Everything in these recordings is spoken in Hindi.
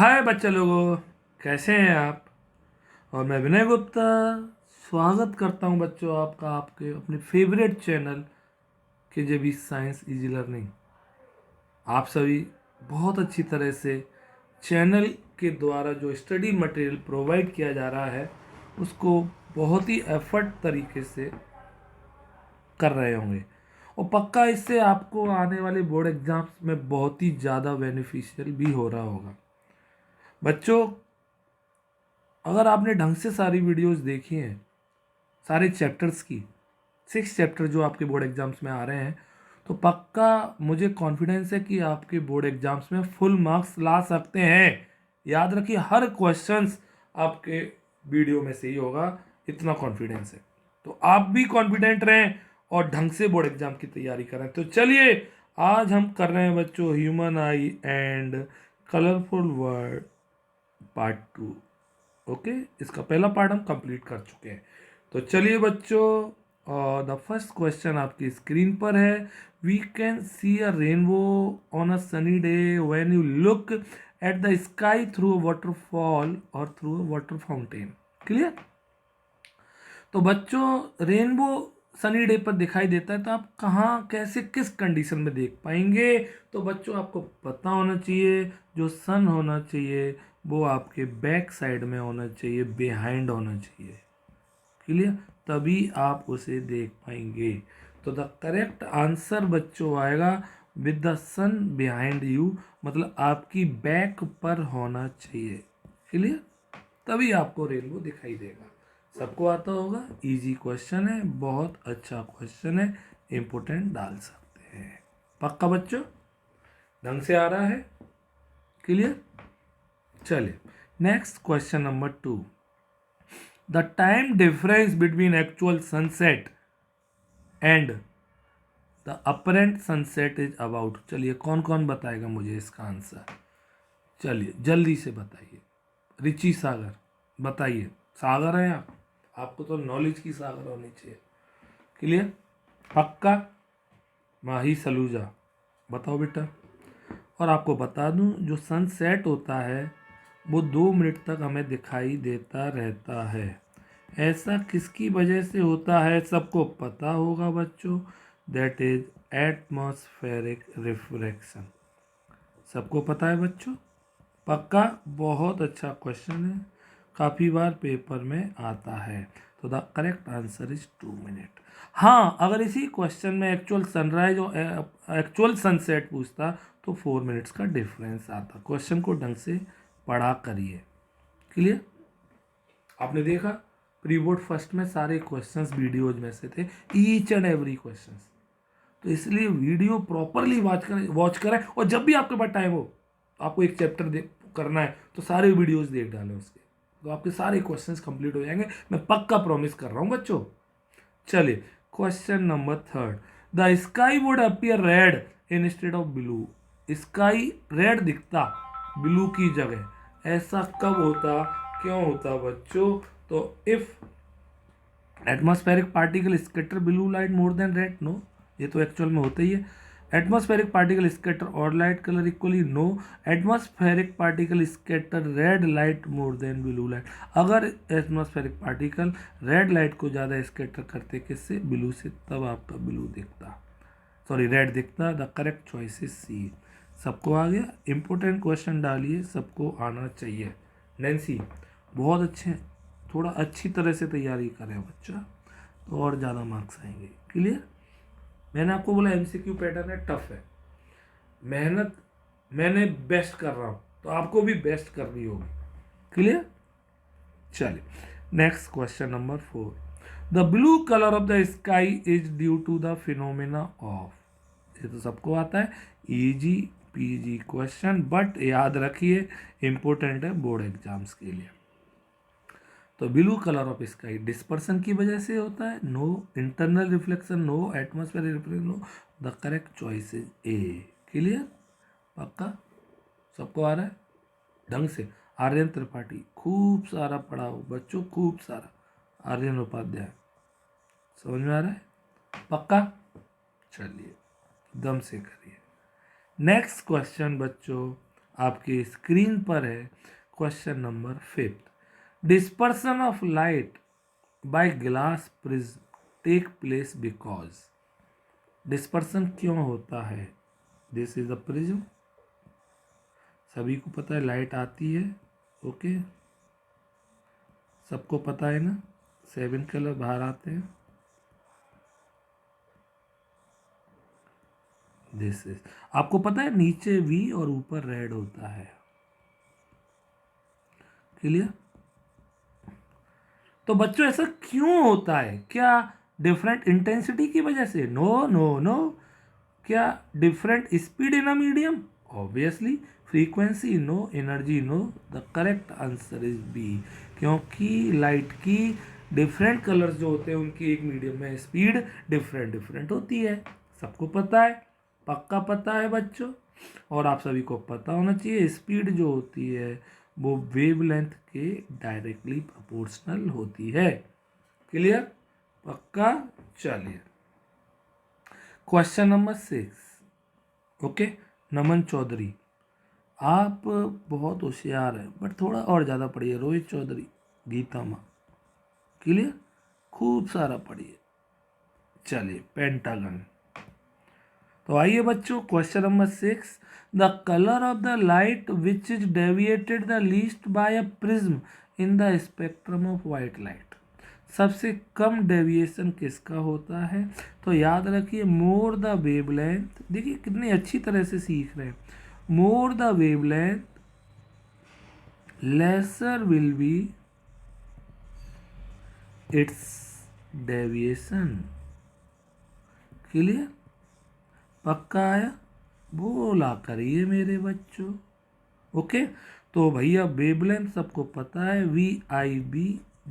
हाय बच्चे लोगों, कैसे हैं आप। और मैं विनय गुप्ता स्वागत करता हूं बच्चों आपका आपके अपने favourite channel KJB science easy learning. आप सभी बहुत अच्छी तरह से चैनल के द्वारा जो स्टडी मटेरियल प्रोवाइड किया जा रहा है उसको बहुत ही एफर्ट तरीके से कर रहे होंगे और पक्का इससे आपको आने वाले बोर्ड एग्जाम्स में बहुत ही ज़्यादा बेनिफिशियल भी हो रहा होगा। बच्चों, अगर आपने ढंग से सारी वीडियोस देखी हैं, सारे चैप्टर्स की 6 चैप्टर जो आपके बोर्ड एग्जाम्स में आ रहे हैं, तो पक्का मुझे कॉन्फिडेंस है कि आपके बोर्ड एग्जाम्स में फुल मार्क्स ला सकते हैं। याद रखिए, हर क्वेश्चंस आपके वीडियो में से ही होगा, इतना कॉन्फिडेंस है। तो आप भी कॉन्फिडेंट रहें और ढंग से बोर्ड एग्जाम की तैयारी करें। तो चलिए, आज हम कर रहे हैं बच्चों human I and colourful word part 2। Okay, इसका पहला पार्ट हम कंप्लीट कर चुके हैं। तो चलिए बच्चों, द फर्स्ट क्वेश्चन आपकी स्क्रीन पर है। We can see a rainbow on a sunny day when you look at the sky through a waterfall or through a water fountain. Clear. तो बच्चों, रेनबो सनी डे पर दिखाई देता है, तो आप कहाँ, कैसे, किस कंडीशन में देख पाएंगे। तो बच्चों, आपको पता होना चाहिए जो सन होना चाहिए वो आपके बैक साइड में होना चाहिए, बिहाइंड होना चाहिए। क्लियर। तभी आप उसे देख पाएंगे। तो द करेक्ट आंसर बच्चों आएगा with the sun behind you, मतलब आपकी बैक पर होना चाहिए। क्लियर। तभी आपको रेनबो दिखाई देगा। सबको आता होगा, इजी क्वेश्चन है, बहुत अच्छा क्वेश्चन है, इंपोर्टेंट डाल सकते हैं। पक्का बच्चों, ढंग से आ रहा है। क्लियर। चलिए, next question number 2। The time difference between actual sunset and the apparent sunset is about. चलिए, कौन कौन बताएगा मुझे इसका आंसर। चलिए जल्दी से बताइए। रिची सागर बताइए। सागर हैं आप, आपको तो नॉलेज की सागर होनी चाहिए। क्लियर। पक्का। माही सलूजा बताओ बेटा। और आपको बता दूं, जो सनसेट होता है वो 2 मिनट तक हमें दिखाई देता रहता है। ऐसा किसकी वजह से होता है, सबको पता होगा बच्चों। That is atmospheric refraction. सबको पता है बच्चों। पक्का। बहुत अच्छा क्वेश्चन है, काफ़ी बार पेपर में आता है। तो the correct answer is 2 minute. हाँ, अगर इसी क्वेश्चन में एक्चुअल सनराइज और एक्चुअल सनसेट पूछता तो 4 मिनट्स का डिफरेंस आता। क्वेश्चन को ढंग से पढ़ा करिए। क्लियर। आपने देखा, प्री बोर्ड फर्स्ट में सारे क्वेश्चंस वीडियोज में से थे, ईच एंड एवरी क्वेश्चंस। तो इसलिए वीडियो प्रॉपरली वॉच करें और जब भी आपके पास टाइम हो, आपको एक चैप्टर करना है तो सारे वीडियोस देख डालें उसके, तो आपके सारे क्वेश्चंस कंप्लीट हो जाएंगे। मैं पक्का प्रॉमिस कर रहा हूं बच्चों। चलिए, question number 3। The sky would appear red instead of blue. Sky red दिखता ब्लू की जगह, ऐसा कब होता, क्यों होता बच्चों। तो if atmospheric particle scatter blue light more than red, no, ये तो एक्चुअल में होता ही है। एटमॉस्फेरिक पार्टिकल स्कैटर और light colour equally, no. Atmospheric particle scatter red light more than blue light. अगर एटमॉस्फेरिक पार्टिकल रेड लाइट को ज़्यादा स्कैटर करते किससे, ब्लू से, तब आपका ब्लू दिखता, सॉरी रेड दिखता। The correct choice is C. सबको आ गया। इंपॉर्टेंट क्वेश्चन डालिए, सबको आना चाहिए। नैन्सी बहुत अच्छे, थोड़ा अच्छी तरह से तैयारी करें बच्चा, तो और ज़्यादा मार्क्स आएंगे। क्लियर। मैंने आपको बोला MCQ पैटर्न है, टफ है, मेहनत मैंने बेस्ट कर रहा हूँ, तो आपको भी बेस्ट करनी होगी। क्लियर। चलिए, next question number 4। The blue colour of the sky is due to the phenomena of. ये तो सबको आता है, इजी पीजी क्वेश्चन, बट याद रखिए इंपॉर्टेंट है बोर्ड एग्जाम्स के लिए। तो blue colour of sky dispersion की वजह से होता है, no. Internal reflection, no. Atmospheric reflection, no. The correct choice is A. Clear. पक्का। सबको आ रहा है ढंग से। आर्यन त्रिपाठी खूब सारा पढ़ाओ बच्चों, खूब सारा। आर्यन उपाध्याय समझ में आ रहा है। पक्का। चलिए, दम से करिए। नेक्स्ट क्वेश्चन बच्चों आपकी स्क्रीन पर है question number 5। Dispersion of light by glass prism take place because. Dispersion क्यों होता है? दिस इज द प्रिज्म, सभी को पता है लाइट आती है, ओके, सबको पता है ना, 7 कलर बाहर आते हैं। दिस इज, आपको पता है नीचे वी और ऊपर रेड होता है, क्लियर? तो बच्चों ऐसा क्यों होता है? क्या डिफरेंट इंटेंसिटी की वजह से? No no no. क्या different speed in a medium? Obviously. Frequency? No. Energy? No. The correct answer is B, क्योंकि लाइट की डिफरेंट कलर्स जो होते हैं उनकी एक मीडियम में स्पीड डिफरेंट डिफरेंट होती है, सबको पता है, पक्का पता है बच्चों। और आप सभी को पता होना चाहिए स्पीड जो होती है वो वेवलेंथ के डायरेक्टली प्रोपोर्शनल होती है, क्लियर? पक्का? चलिए question number 6, okay. Naman Chaudhary, आप बहुत होशियार है बट थोड़ा और ज़्यादा पढ़िए। रोहित चौधरी, गीता माँ, क्लियर? खूब सारा पढ़िए। चलिए पेंटागन। तो आइए बच्चों question number 6, the colour of the light which is deviated the least by a prism in the spectrum of white light. सबसे कम डेविएशन किसका होता है? तो याद रखिए मोर द वेवलेंथ, देखिए कितनी अच्छी तरह से सीख रहे हैं, more the wavelength laser will be it's deviation, clear? पक्का आया? बोला करिए मेरे बच्चों, ओके। तो भैया वेवलेंथ सबको पता है, VIB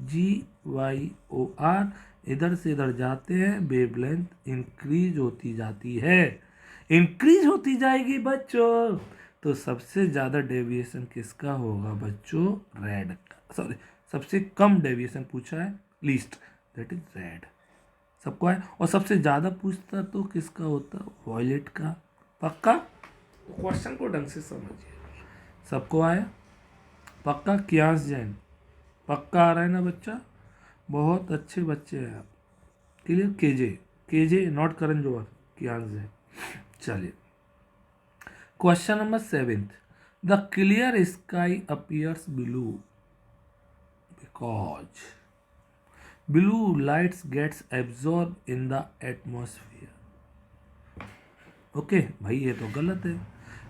GYOR, इधर से इधर जाते हैं वेवलेंथ इंक्रीज होती जाती है, इंक्रीज होती जाएगी बच्चों। तो सबसे ज़्यादा डेविएशन किसका होगा बच्चों? रेड का, सॉरी सबसे कम डेविएशन पूछा है, लीस्ट, दैट इज रेड, सबको है। और सबसे ज़्यादा पूछता तो किसका होता? वॉयलेट का, पक्का? तो क्वेश्चन को ढंग से समझिए, सबको आया? पक्का? कियांश जैन, पक्का आ रहा है ना बच्चा? बहुत अच्छे बच्चे हैं आप, clear? KJ not Karan Johar, Kiyansh Jain. चलिए question number 7, the clear sky appears blue because blue lights gets absorb in the atmosphere. Okay भाई ये तो गलत है,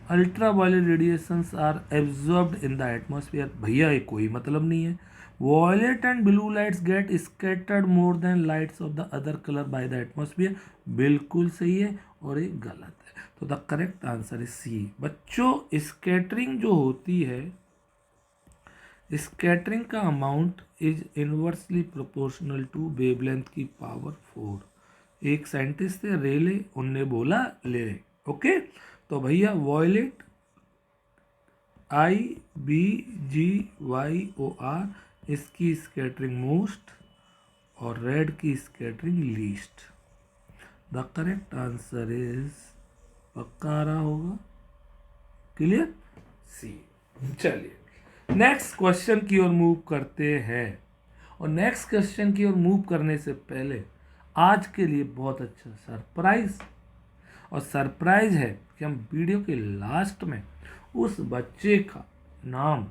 ultra violet radiations are absorbed in the atmosphere, भैया ये कोई मतलब नहीं है। Violet and blue lights get scattered more than lights of the other colour by the atmosphere, बिल्कुल सही है और ये गलत है। तो the correct answer is C. बच्चों स्कैटरिंग जो होती है, स्कैटरिंग का amount is inversely proportional to wavelength की पावर 4। एक साइंटिस्ट थे रेले, उनने बोला ले, ओके। तो भैया वॉयलेट IBGYOR, इसकी स्कैटरिंग मोस्ट और रेड की scattering least. The correct answer is, पक्का आ रहा होगा, क्लियर? सी। चलिए नेक्स्ट क्वेश्चन की ओर मूव करते हैं, और नेक्स्ट क्वेश्चन की ओर मूव करने से पहले आज के लिए बहुत अच्छा सरप्राइज, और सरप्राइज है कि हम वीडियो के लास्ट में उस बच्चे का नाम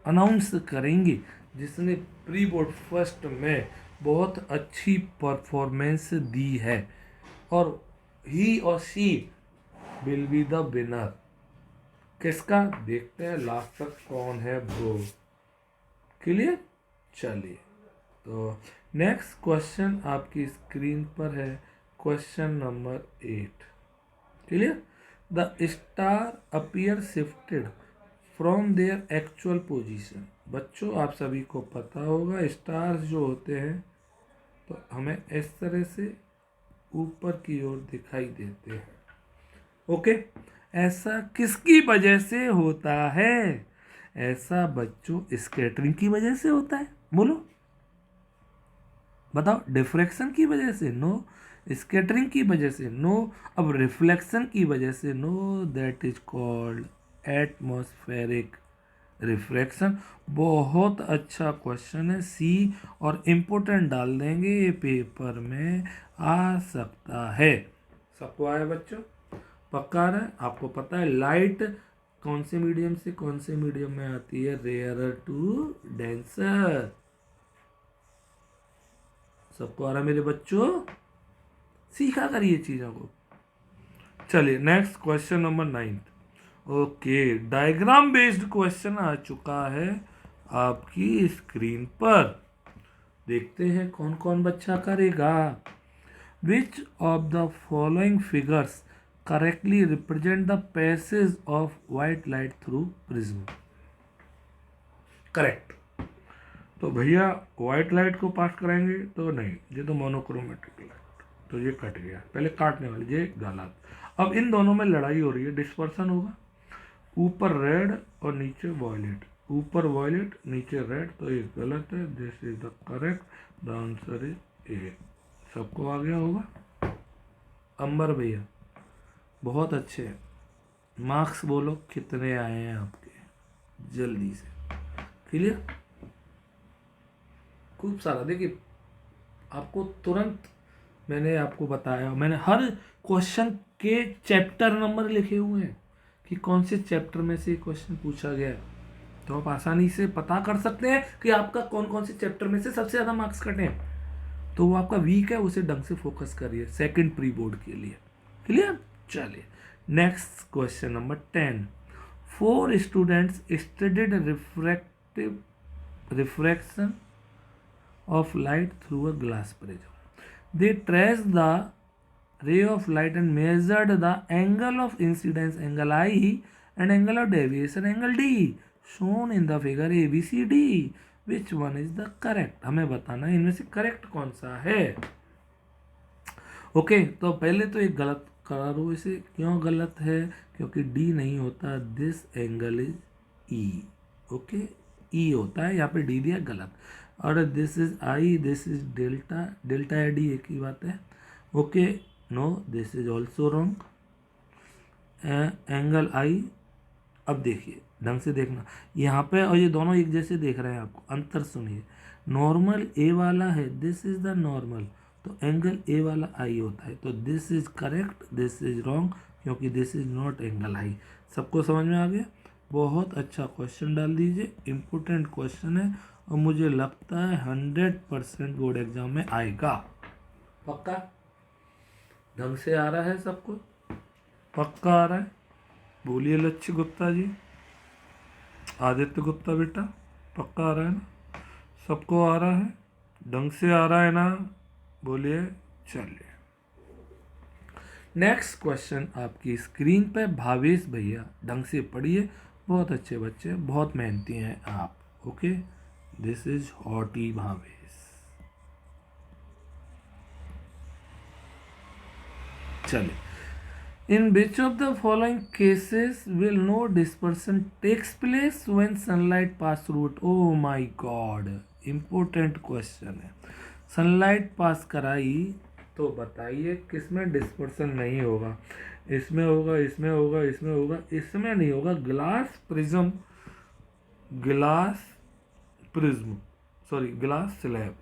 अनाउंस करेंगे जिसने प्री बोर्ड फर्स्ट में बहुत अच्छी परफॉर्मेंस दी है, और ही और she will be the winner. किसका देखते हैं लास्ट तक कौन है ब्रो, क्लियर? चलिए तो नेक्स्ट क्वेश्चन आपकी स्क्रीन पर है, question number 8, clear? The star appear shifted from their actual position. बच्चों आप सभी को पता होगा स्टार्स जो होते हैं तो हमें इस तरह से ऊपर की ओर दिखाई देते हैं, ओके। ऐसा किसकी वजह से होता है? ऐसा बच्चों स्कैटरिंग की वजह से होता है, बोलो बताओ। डिफ्रैक्शन की वजह से? नो। स्कैटरिंग की वजह से? नो। अब रिफ्लेक्शन की वजह से? No. That is called atmospheric refraction. बहुत अच्छा क्वेश्चन है, सी और इम्पोर्टेंट डाल देंगे, ये पेपर में आ सकता है। सबको आया बच्चों? पक्का आ रहा है? आपको पता है लाइट कौन से मीडियम से कौन से मीडियम में आती है? Rarer to denser. सबको आ रहा है मेरे बच्चों? सीखा करिए चीजों को। चलिए next question number 9। Okay, diagram based question आ चुका है आपकी स्क्रीन पर। देखते हैं कौन कौन बच्चा करेगा। विच of the following figures correctly represent the passage of white light through prism? Correct. तो भैया व्हाइट लाइट को पास कराएंगे तो नहीं, ये तो मोनोक्रोमेटिक लाइट, तो ये कट गया, पहले काटने वाले, ये गलत। अब इन दोनों में लड़ाई हो रही है, डिस्पर्सन होगा, ऊपर रेड और नीचे वॉयलेट, ऊपर वॉयलेट नीचे रेड, तो ये गलत है। This is the correct, the answer is ए। सबको आ गया होगा? अंबर भैया बहुत अच्छे हैं। मार्क्स बोलो कितने आए हैं आपके, जल्दी से। क्लियर? खूब सारा। देखिए आपको तुरंत मैंने आपको बताया, मैंने हर क्वेश्चन के चैप्टर नंबर लिखे हुए हैं कि कौन से चैप्टर में से क्वेश्चन पूछा गया है, तो आप आसानी से पता कर सकते हैं कि आपका कौन कौन से चैप्टर में से सबसे ज़्यादा मार्क्स कटे हैं। तो वो आपका वीक है, उसे ढंग से फोकस करिए सेकंड प्री बोर्ड के लिए। क्लियर? चलिए next question number 10। 4 students studied refraction of light through a glass prism. They traced the ray of light and measured the angle of incidence, angle I, and angle of deviation, angle D, shown in the figure ABCD. Which one is the correct? हमें बताना है इनमें से करेक्ट कौन सा है। ओके, तो पहले तो एक गलत करो इसे। क्यों गलत है? क्योंकि D नहीं होता, this angle is E। Okay, E होता है, यहाँ पे D दिया, गलत। और this is I, this is delta, delta या डी एक ही बात है। Okay, no, this is also wrong. Angle I, अब देखिए ढंग से देखना यहाँ पे, और ये दोनों एक जैसे देख रहे हैं, आपको अंतर सुनिए। नॉर्मल ए वाला है, दिस इज द नॉर्मल, तो एंगल ए वाला आई होता है, तो this is correct, this is wrong, क्योंकि दिस इज नॉट एंगल आई। सबको समझ में आ गया? बहुत अच्छा क्वेश्चन डाल दीजिए, इम्पोर्टेंट क्वेश्चन है और मुझे लगता है 100% बोर्ड एग्जाम में आएगा। पक्का? ढंग से आ रहा है सबको? पक्का आ रहा है? बोलिए लक्ष्य गुप्ता जी, आदित्य गुप्ता बेटा, पक्का आ रहा है ना? सबको आ रहा है? ढंग से आ रहा है ना? बोलिए। चलिए नेक्स्ट क्वेश्चन आपकी स्क्रीन पे, भावेश भैया ढंग से पढ़िए, बहुत अच्छे बच्चे, बहुत मेहनती हैं आप। Okay, this is hottie Bhavesh. चलिए, in which of the following cases will no dispersion takes place when sunlight pass through it? Oh my god, important question है। सनलाइट पास कराई तो बताइए किसमें डिस्पर्सन नहीं होगा? इसमें होगा, इसमें होगा, इसमें होगा, इसमें नहीं होगा। Glass prism, glass prism, sorry glass slab,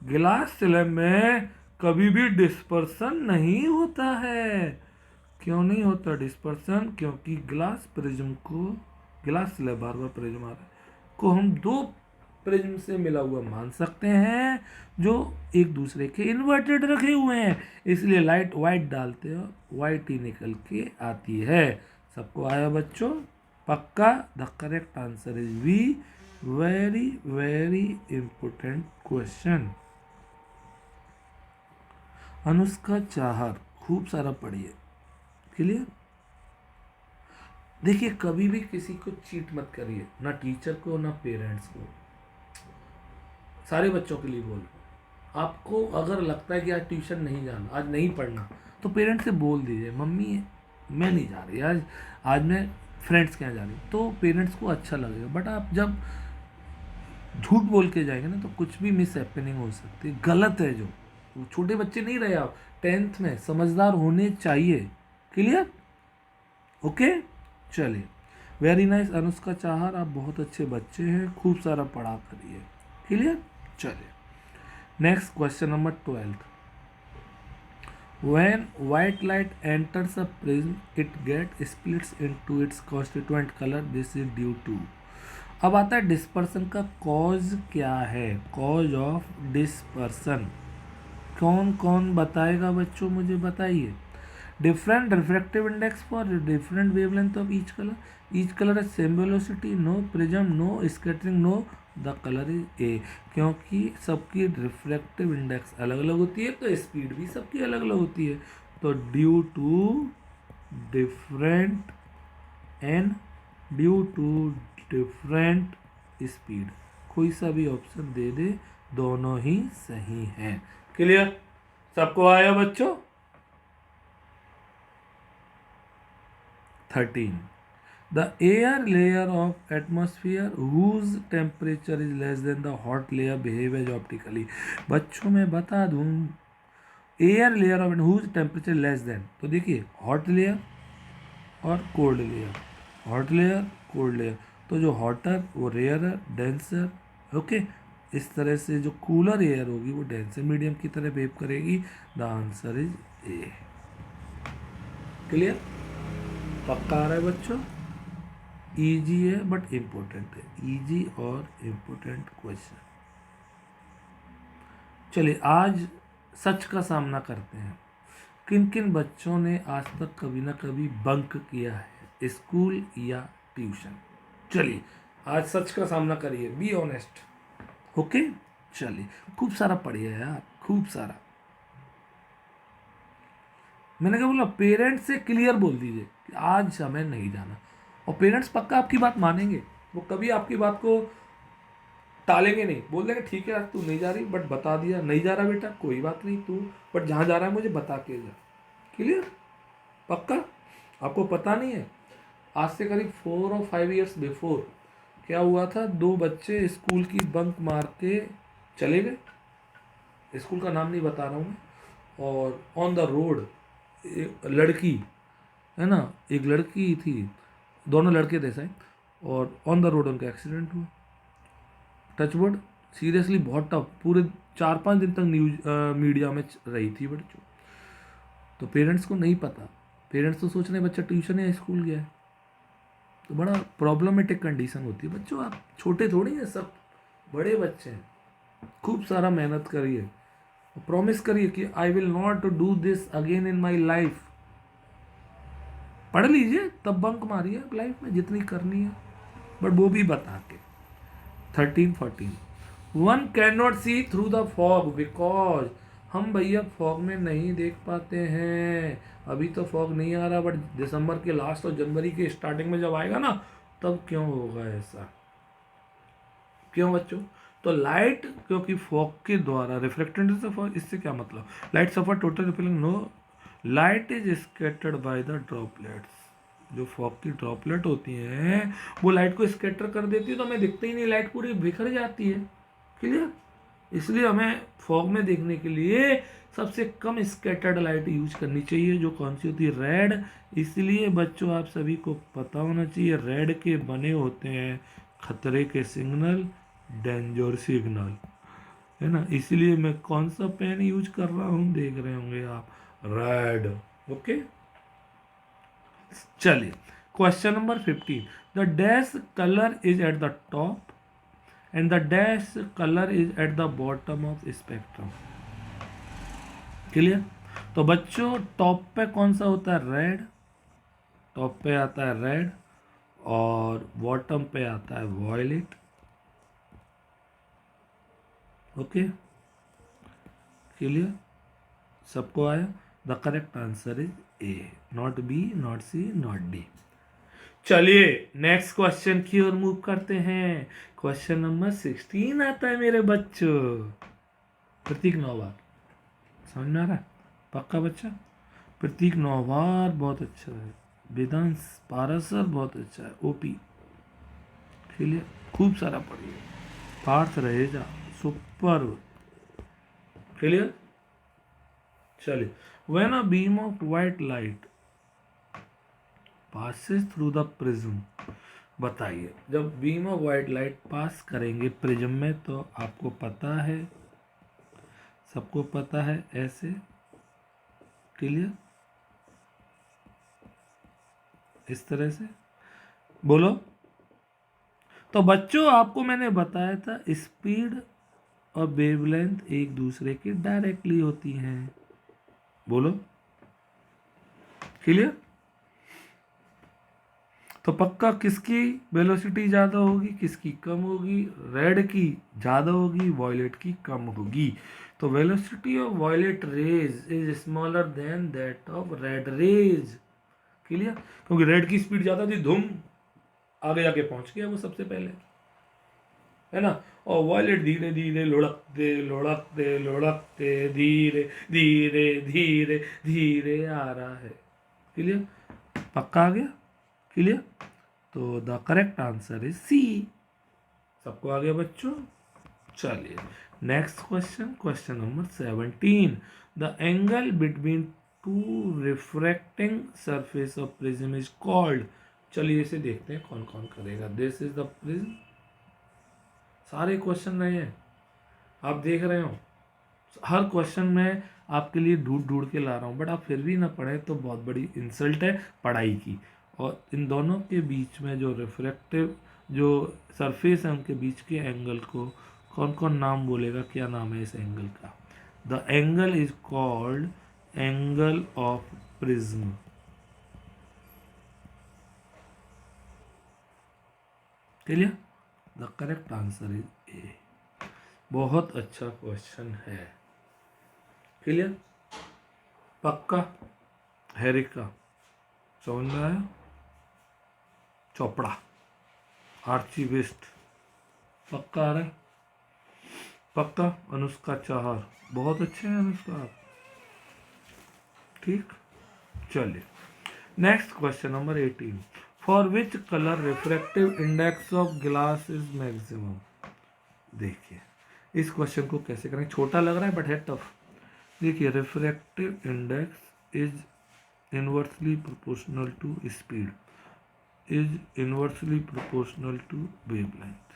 glass slab में कभी भी डिस्पर्सन नहीं होता है। क्यों नहीं होता डिस्पर्सन? क्योंकि ग्लास प्रिज्म को, ग्लास स्लैब, बार बार प्रिज्म आ रहा है, को हम दो प्रिज्म से मिला हुआ मान सकते हैं जो एक दूसरे के इन्वर्टेड रखे हुए हैं, इसलिए लाइट वाइट डालते हो वाइट ही निकल के आती है। सबको आया बच्चों? पक्का? The correct answer is B. Very very important question. Anushka Chahar, खूब सारा पढ़िए। क्लियर? देखिए कभी भी किसी को चीट मत करिए, ना टीचर को ना पेरेंट्स को, सारे बच्चों के लिए बोल रहा हूं। आपको अगर लगता है कि आज ट्यूशन नहीं जाना, आज नहीं पढ़ना, तो पेरेंट्स से बोल दीजिए, मम्मी मैं नहीं जा रही आज, आज मैं फ्रेंड्स के यहाँ जा रही हूँ, तो पेरेंट्स को अच्छा लगेगा। बट आप जब झूठ बोल के जाएंगे ना, तो कुछ भी मिस हैपनिंग हो सकती है, गलत है। जो छोटे बच्चे नहीं रहे आप, 10th में समझदार होने चाहिए। क्लियर? ओके। चलिए, वेरी नाइस अनुष्का चाहर, आप बहुत अच्छे बच्चे हैं, खूब सारा पढ़ा करिए। क्लियर। चलिए next question number 12। When white light enters a prism, it gets splits into its constituent color. This is due to। अब आता है डिस्पर्सन का कॉज क्या है, कॉज ऑफ डिस्पर्सन। कौन कौन बताएगा बच्चों, मुझे बताइए। Different refractive index for different wavelength of each colour है same velocity, no prism, no scattering, no the colour is a. क्योंकि सबकी रिफ्रैक्टिव इंडेक्स अलग अलग होती है तो स्पीड भी सबकी अलग अलग होती है। तो due to different and due to different speed, कोई सा भी ऑप्शन दे दे, दोनों ही सही हैं। क्लियर, सबको आया बच्चों। 13। The air layer of atmosphere whose temperature is less than the hot layer behave as optically। बच्चों मैं बता दूं, air layer of whose temperature less than, तो देखिए हॉट लेयर और cold layer, hot layer cold layer, तो जो हॉटर वो रेयरर डेंसर, ओके। इस तरह से जो कूलर एयर होगी वो डेंसर मीडियम की तरह बिहेव करेगी। The answer is A. Clear, पक्का आ रहा है बच्चों। इजी है बट इम्पोर्टेंट है, इजी और इम्पोर्टेंट क्वेश्चन। चलिए आज सच का सामना करते हैं। किन किन बच्चों ने आज तक कभी ना कभी बंक किया है, स्कूल या ट्यूशन। चलिए आज सच का सामना करिए, बी ऑनेस्ट। ओके चलिए, खूब सारा पढ़िए यार, खूब सारा। मैंने क्या बोला, पेरेंट्स से क्लियर बोल दीजिए कि आज हमें नहीं जाना, और पेरेंट्स पक्का आपकी बात मानेंगे, वो कभी आपकी बात को टालेंगे नहीं, बोल देंगे ठीक है आज तू नहीं जा रही, बट बता दिया नहीं जा रहा बेटा कोई बात नहीं, तू बट जहाँ जा रहा है मुझे बता के जा। क्लियर, पक्का। आपको पता नहीं है, आज से करीब 4 और 5 ईयर्स बिफोर क्या हुआ था, 2 बच्चे स्कूल की बंक मार के चले गए, स्कूल का नाम नहीं बता रहा हूँ मैं, और ऑन द रोड लड़की है ना, एक लड़की थी, दोनों लड़के थे शायद, और ऑन द रोड उनका एक्सीडेंट हुआ। टचवुड, सीरियसली बहुत टफ, पूरे 4-5 दिन तक न्यूज मीडिया में रही थी बच्चों। तो पेरेंट्स को नहीं पता, पेरेंट्स तो सोच रहे हैं बच्चा ट्यूशन या स्कूल गया है, तो बड़ा प्रॉब्लमेटिक कंडीशन होती है बच्चों। आप छोटे थोड़ी हैं, सब बड़े बच्चे हैं। खूब सारा मेहनत करिए, प्रॉमिस करिए कि I will not do this again in my life. पढ़ लीजिए तब बंक मारिए लाइफ में जितनी करनी है, बट वो भी बता के। 13-14 one can not see through the fog because, हम भैया फॉग में नहीं देख पाते हैं, अभी तो फॉग नहीं आ रहा, बट दिसंबर के लास्ट और जनवरी के स्टार्टिंग में जब आएगा ना, तब क्यों होगा ऐसा, क्यों बच्चों। तो लाइट, क्योंकि फॉग के द्वारा रिफ्लेक्टेड से फॉग, इससे क्या मतलब, light suffer total repelling, no light is scattered by the droplets. जो फॉग की ड्रॉपलेट होती हैं वो लाइट को स्कैटर कर देती है, तो हमें दिखता ही नहीं, लाइट पूरी बिखर जाती है। क्लियर, इसलिए हमें फॉग में देखने के लिए सबसे कम स्कैटर्ड लाइट यूज करनी चाहिए, जो कौन सी होती है, रेड। इसलिए बच्चों आप सभी को पता होना चाहिए, रेड के बने होते हैं खतरे के सिग्नल, डेंजर सिग्नल, है ना। इसलिए मैं कौन सा पेन यूज कर रहा हूँ देख रहे होंगे आप, रेड। ओके चलिए question number 15। The dash colour is at the top and the dash colour is at the bottom of spectrum. Clear, तो बच्चों टॉप पे कौन सा होता है, रेड, टॉप पे आता है रेड, और बॉटम पे आता है वॉयलेट। ओके क्लियर, सबको आया। The correct answer is A, not B, not C, not D. चलिए नेक्स्ट क्वेश्चन की ओर मूव करते हैं। क्वेश्चन नंबर 16 आता है मेरे बच्चों। प्रतीक नौवार, समझ में आ रहा है, पक्का बच्चा। प्रतीक नौवार बहुत अच्छा है, वेदांश पारासर बहुत अच्छा है, ओपी। क्लियर, खूब सारा पढ़िए, पार्थ रहेजा सुपर। क्लियर, चलिए when a beam of white light passes through the prism. बताइए, जब beam of white light pass करेंगे प्रिज्म में तो आपको पता है, सबको पता है, ऐसे क्लियर, इस तरह से बोलो। तो बच्चों आपको मैंने बताया था स्पीड और वेवलेंथ एक दूसरे के डायरेक्टली होती हैं, बोलो क्लियर। तो पक्का किसकी वेलोसिटी ज़्यादा होगी, किसकी कम होगी, रेड की ज़्यादा होगी, वॉयलेट की कम होगी। तो velocity of violet rays is smaller than that of red rays, clear, क्योंकि रेड की स्पीड ज़्यादा थी, धूम आगे जाके पहुंच गया वो सबसे पहले, है ना। और वॉयलेट धीरे धीरे लुढ़कते लुढ़कते लुढ़कते धीरे धीरे धीरे धीरे आ रहा है, क्लियर, पक्का आ गया, क्लियर। तो the correct answer is C. सबको आ गया बच्चों। चलिए next question, question number 17। The angle between two refracting surface of prism is called. चलिए इसे देखते हैं कौन कौन करेगा। दिस इज द प्रिज्म, सारे क्वेश्चन रहे हैं, आप देख रहे हो, हर क्वेश्चन में आपके लिए ढूंढ ढूंढ के ला रहा हूँ, बट आप फिर भी ना पढ़े तो बहुत बड़ी इंसल्ट है पढ़ाई की। और इन दोनों के बीच में जो रिफ्रैक्टिव जो सरफेस है उनके बीच के एंगल को कौन कौन नाम बोलेगा, क्या नाम है इस एंगल का। The angle is called angle of prism, clear. The correct answer is ए। बहुत अच्छा क्वेश्चन है, क्लियर, पक्का। हेरिका समझ में आया, चोपड़ा, आर्चीविस्ट, पक्का आ रहा है, पक्का। अनुष्का चाहर, बहुत अच्छे हैं अनुष्का आप, ठीक। चलिए next question number 18। For which colour refractive index of glass is maximum. देखिए इस क्वेश्चन को कैसे करें, छोटा लग रहा है बट है टफ। देखिए refractive index is inversely proportional to speed, is inversely proportional to wavelength,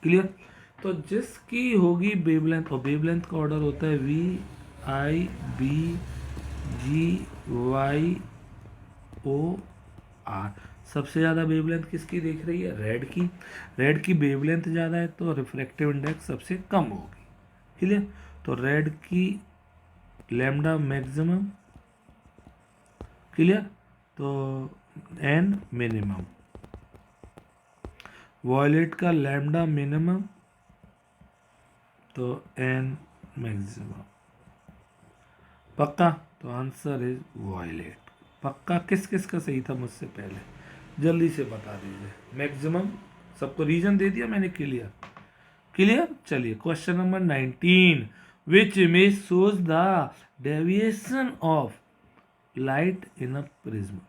clear. तो जिसकी होगी वेवलेंथ, और वेवलेंथ का ऑर्डर होता है V I B G Y O R. सबसे ज़्यादा वेवलेंथ किसकी देख रही है, रेड की। रेड की वेवलेंथ ज़्यादा है तो रिफ्रैक्टिव इंडेक्स सबसे कम होगी, क्लियर। तो रेड की लैम्डा मैक्सिमम, क्लियर, तो एन मिनिमम। वॉयलेट का लैम्डा मिनिमम तो एन मैक्सिमम, पक्का। तो आंसर इज वॉयलेट, पक्का। किस किस का सही था मुझसे पहले, जल्दी से बता दीजिए। मैक्सिमम, सबको रीजन दे दिया मैंने, क्लियर, क्लियर। चलिए question number 19। Which image shows the deviation of light in a prism.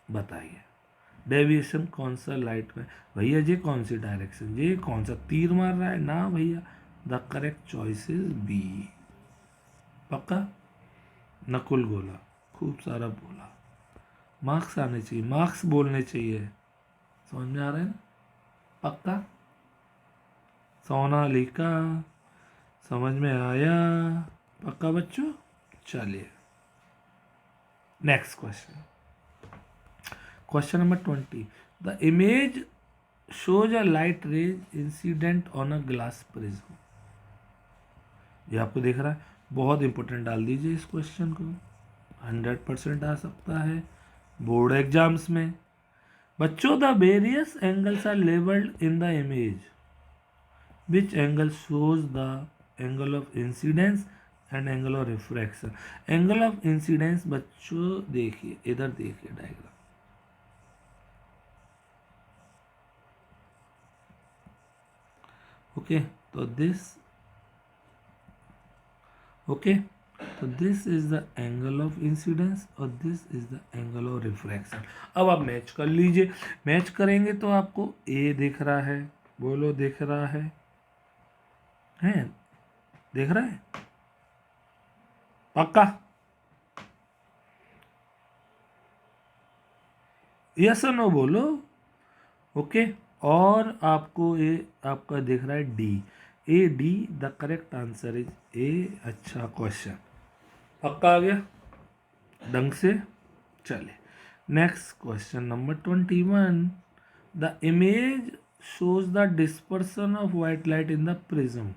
बताइए डेविएशन कौन सा लाइट में, भैया जी कौन सी डायरेक्शन, जी कौन सा तीर मार रहा है ना भैया। The correct choice is B, पक्का। नकुल बोला, खूब सारा बोला, मार्क्स आने चाहिए, मार्क्स बोलने चाहिए, समझ में आ रहा है ना, पक्का। सोनालिका समझ में आया, पक्का बच्चों। चलिए next question, question number 20। The image shows a light rays incident on a glass prism। ये आपको देख रहा है, बहुत इंपॉर्टेंट, डाल दीजिए इस क्वेश्चन को, 100% आ सकता है बोर्ड एग्जाम्स में। बच्चों the various angles are labelled in the image, which angle shows the angle of incidence and angle of refraction. Angle of incidence बच्चों देखिए, इधर देखिए डायग्राम, ओके। तो दिस, ओके, तो this is the angle of incidence और this is the angle of refraction. अब आप मैच कर लीजिए, मैच करेंगे तो आपको ए दिख रहा है, बोलो दिख रहा है, दिख रहा है, पक्का। यस और नो बोलो। ओके, और आपको ये आपका दिख रहा है D, A D the correct answer is ए। अच्छा क्वेश्चन, पक्का आ गया ढंग से। चले next question number 21। The image shows the dispersion of white light in the prism.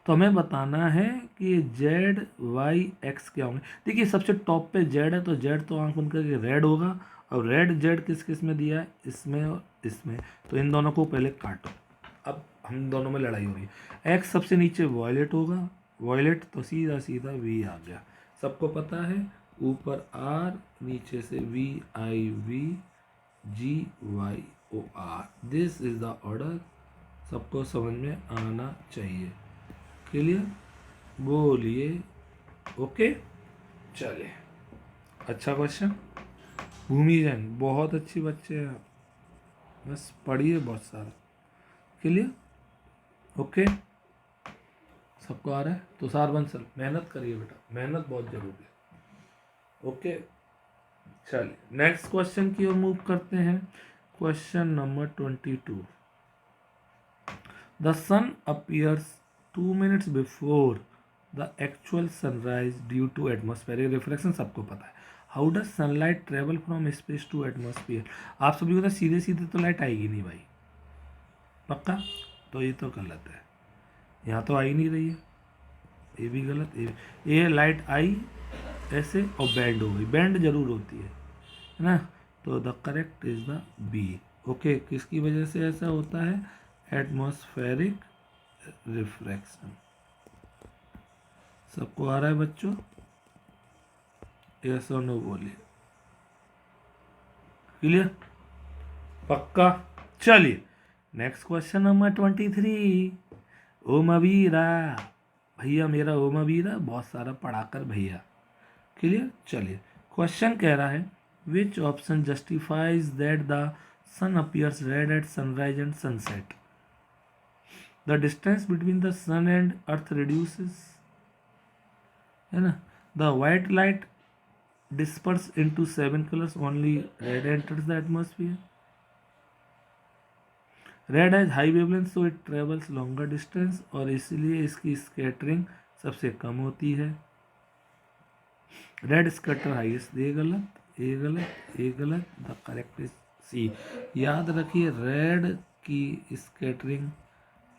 तो हमें बताना है कि जेड वाई एक्स क्या होंगे। देखिए सबसे टॉप पे जेड है, तो जेड तो आंख बंद करके रेड होगा, और रेड जेड किस किस में दिया है, इसमें और इसमें, तो इन दोनों को पहले काटो। अब हम दोनों में लड़ाई हो रही है। एक्स सबसे नीचे वॉयलेट होगा, वॉयलेट तो सीधा सीधा वी आ गया, सबको पता है। ऊपर आर, नीचे से V I V G Y O R, this is the order, सबको समझ में आना चाहिए। क्लियर, बोलिए ओके। चले अच्छा क्वेश्चन। भूमि जैन बहुत अच्छी बच्चे हैं आप, बस पढ़िए बहुत सारा। क्लियर, ओके, सबको आ रहा है। तुषार बंसल मेहनत करिए बेटा, मेहनत बहुत जरूरी है। ओके, चलिए नेक्स्ट क्वेश्चन की ओर मूव करते हैं। Question number 22। The sun appears 2 minutes before the actual sunrise due to atmospheric reflection, सबको पता है। How does sunlight travel from space to atmosphere. आप सभी को तो सीधे सीधे तो लाइट आएगी नहीं भाई, पक्का, तो ये तो गलत है, यहाँ तो आ ही नहीं रही है, ये भी गलत। ये लाइट आई ऐसे और बैंड हो गई, बैंड जरूर होती है ना, तो the correct is the B. Okay, किसकी वजह से ऐसा होता है, एटमॉस्फेरिक रिफ्रैक्शन। सबको आ रहा है बच्चों, यस और नो बोलिए। क्लियर, पक्का। चलिए नेक्स्ट क्वेश्चन नंबर 23। ओम अबीरा, भैया मेरा ओम अबीरा बहुत सारा पढ़ाकर भैया। क्लियर, चलिए क्वेश्चन कह रहा है which option justifies that the sun appears red at sunrise and sunset. The distance between the sun and earth reduces, है ना। The white light disperse into 7 colours, only red enters the atmosphere. Red has high wavelength so it travels longer distance, और इसलिए इसकी स्कैटरिंग सबसे कम होती है। रेड स्कैटर हाईएस्ट, ये गलत, ये गलत, ये गलत, द करेक्ट इज सी। याद रखिए रेड की स्कैटरिंग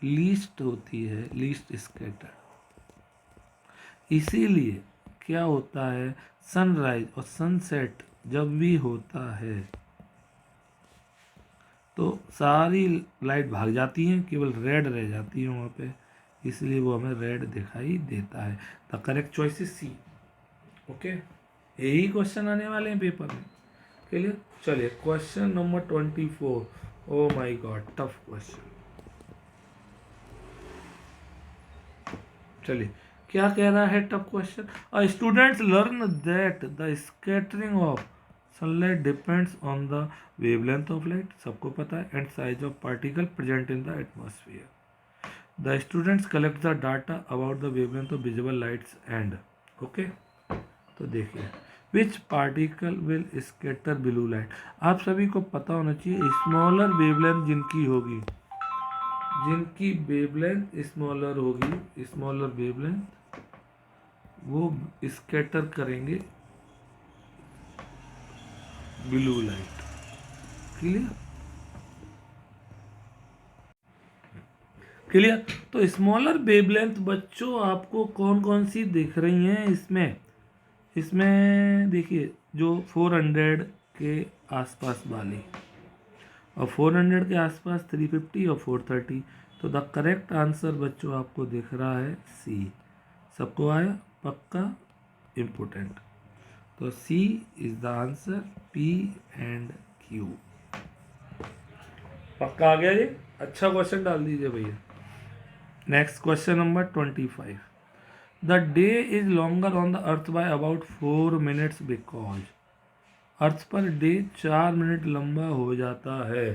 लीस्ट होती है, लीस्ट स्कैटर। इसीलिए क्या होता है, सनराइज और सनसेट जब भी होता है तो सारी लाइट भाग जाती हैं, केवल रेड रह जाती है वहाँ पे, इसलिए वो हमें रेड दिखाई देता है। The correct choice is C. Okay, यही क्वेश्चन आने वाले हैं पेपर में। क्लियर, चलिए question number 24। Oh my god, tough question. चलिए क्या कह रहा है tough question. Students learn that the scattering of sunlight depends on the wavelength of light, सबको पता है, and size of particle present in the atmosphere. The students collect the data about the wavelength of visible lights and, okay, तो देखिए which particle will scatter blue light. आप सभी को पता होना चाहिए स्मॉलर वेवलेंथ जिनकी होगी, जिनकी वेवलेंथ स्मॉलर होगी, स्मॉलर वेवलेंथ, वो स्कैटर करेंगे ब्लू लाइट। Clear, clear. तो स्मॉलर वेवलेंथ बच्चों आपको कौन कौन सी दिख रही हैं इसमें, इसमें देखिए जो 400 के आसपास वाली, और 400 के आसपास 350 और 430, तो द करेक्ट आंसर बच्चों आपको दिख रहा है सी। सबको आया, पक्का, इम्पोर्टेंट, तो C is the answer, P and Q. पक्का आ गया ये, अच्छा क्वेश्चन डाल दीजिए भैया। Next question number 25। The day is longer on the earth by about 4 minutes because, earth पर डे 4 मिनट लंबा हो जाता है,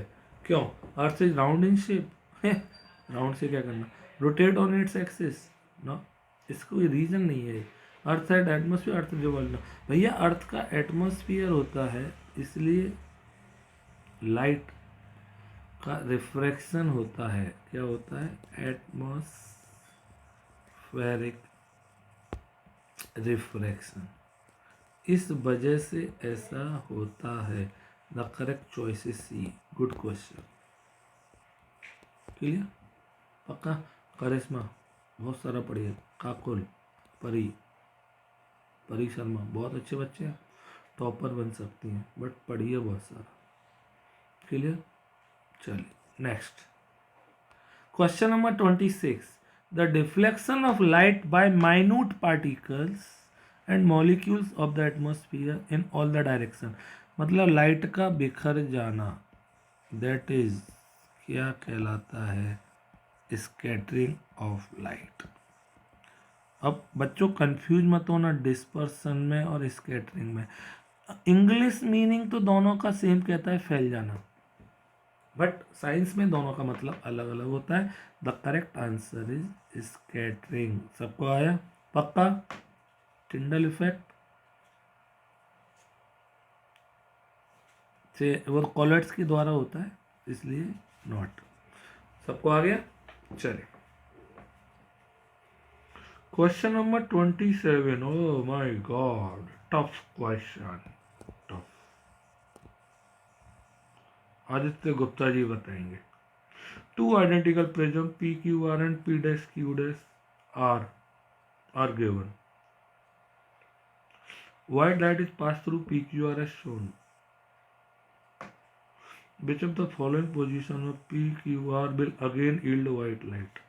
क्यों। Earth is round in shape, round से क्या करना, rotate on its axis, no, इसको कोई रीजन नहीं है। Earth at atmosphere, earth revolve, भैया अर्थ का एटमोसफियर होता है इसलिए लाइट का रिफ्रैक्शन होता है। क्या होता है? Atmospheric refraction. इस वजह से ऐसा होता है। The correct choice is C. Good question. Clear? पक्का? करिश्मा बहुत सारा पढ़िए। काकुल, परी, परी शर्मा बहुत अच्छे बच्चे हैं, टॉपर बन सकती हैं, बट पढ़िए बहुत सारा। क्लियर? चलिए next question number 26। The deflection of light bye minute particles and molecules of the atmosphere in all the direction. मतलब लाइट का बिखर जाना, दैट इज क्या कहलाता है? Scattering of light. अब बच्चों कंफ्यूज मत होना डिस्पर्सन में और स्कैटरिंग में। इंग्लिश मीनिंग तो दोनों का सेम कहता है, फैल जाना, बट साइंस में दोनों का मतलब अलग अलग होता है। The correct answer is scattering. सबको आया? पक्का? टिंडल इफेक्ट से वो कॉलेट्स के द्वारा होता है, इसलिए नॉट। सबको आ गया? चलिए question number 27। Oh my god, tough question, tough. Aditya Gupta ji बताएंगे। Two identical prism P Q R and P dash Q dash R given. White light is passed through PQR as shown. Which of the following position of PQR will again yield white light?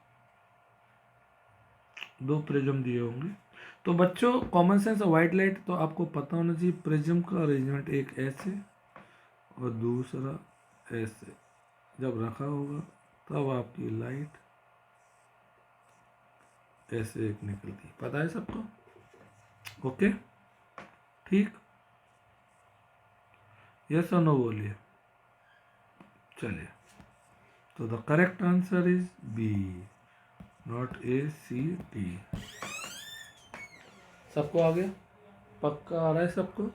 दो प्रिज्म दिए होंगे। तो बच्चों कॉमन सेंस व्हाइट लाइट तो आपको पता होना चाहिए। प्रिज्म का अरेंजमेंट एक ऐसे और दूसरा ऐसे जब रखा होगा तब आपकी लाइट ऐसे एक निकलती। पता है सबको? ओके ठीक? यस और नो बोलिए। चलिए तो the correct answer is B, not A, C, D. सबको आ गया? पक्का आ रहा है सबको?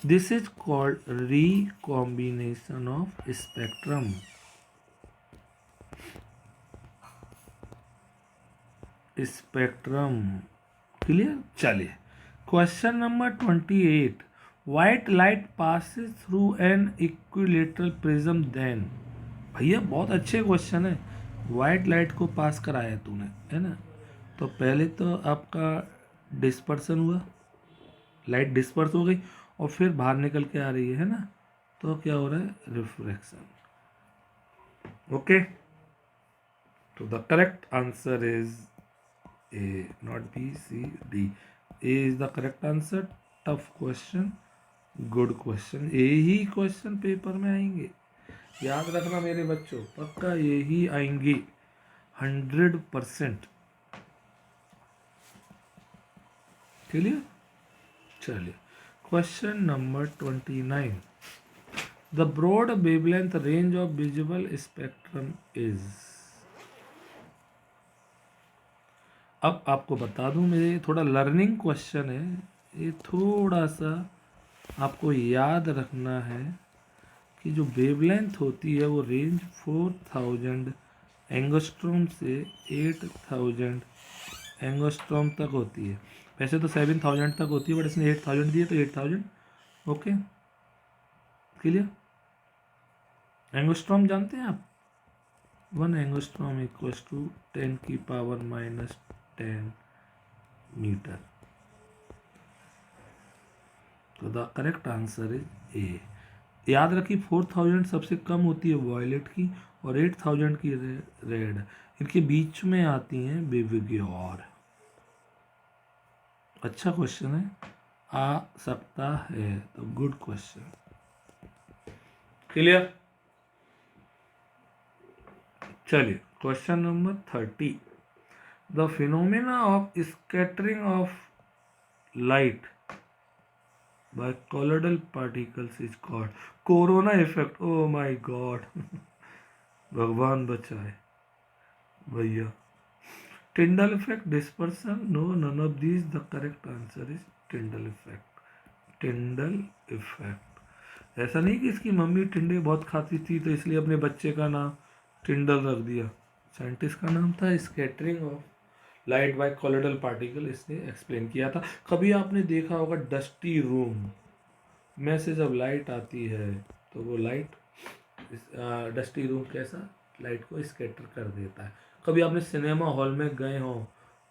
This is called recombination of spectrum. Spectrum clear? चलिए question number 28। White light passes through an equilateral prism then. भैया बहुत अच्छे क्वेश्चन है। व्हाइट लाइट को पास कराया तूने, है ना? तो पहले तो आपका डिस्पर्सन हुआ, लाइट डिस्पर्स हो गई और फिर बाहर निकल के आ रही है ना? तो क्या हो रहा है? रिफ्रैक्शन। ओके तो the correct answer is A, not B, C, D. A is the correct answer. Tough question, good question. यही क्वेश्चन पेपर में आएंगे, याद रखना मेरे बच्चों, पक्का यही आएंगे 100%। क्लियर? चलिए question number 29। The broad wavelength range of visible spectrum is. अब आपको बता दूं, मेरे थोड़ा लर्निंग क्वेश्चन है, ये थोड़ा सा आपको याद रखना है कि जो वेवलेंथ होती है वो रेंज 4000 एंगस्ट्रॉम से 8000 एंगस्ट्रॉम तक होती है। वैसे तो 7000 तक होती है, बट इसने 8000 दिए तो 8000। Okay clear? एंगस्ट्रॉम जानते हैं आप? 1 एंगस्ट्रॉम इक्वल्स टू 10⁻⁻10 मीटर। तो द करेक्ट आंसर इज ए। याद रखिए 4000 सबसे कम होती है वॉयलेट की और 8000 की रेड। इनके बीच में आती हैं बेविग्योर। अच्छा क्वेश्चन है, आ सकता है, तो गुड क्वेश्चन। क्लियर? चलिए question number 30। The phenomena of scattering of light by colloidal particles is called corona effect. Oh my god भगवान बचाए भैया। Tyndall effect, dispersion, no, none of these. The correct answer is Tyndall effect. Tyndall effect. ऐसा नहीं कि इसकी मम्मी टिंडे बहुत खाती थी तो इसलिए अपने बच्चे का नाम टिंडल रख दिया। साइंटिस्ट का नाम था scattering of light by colloidal particle, इसने एक्सप्लेन किया था। कभी आपने देखा होगा डस्टी रूम में से जब लाइट आती है तो वो लाइट डस्टी रूम कैसा लाइट को स्कैटर कर देता है। कभी आपने सिनेमा हॉल में गए हो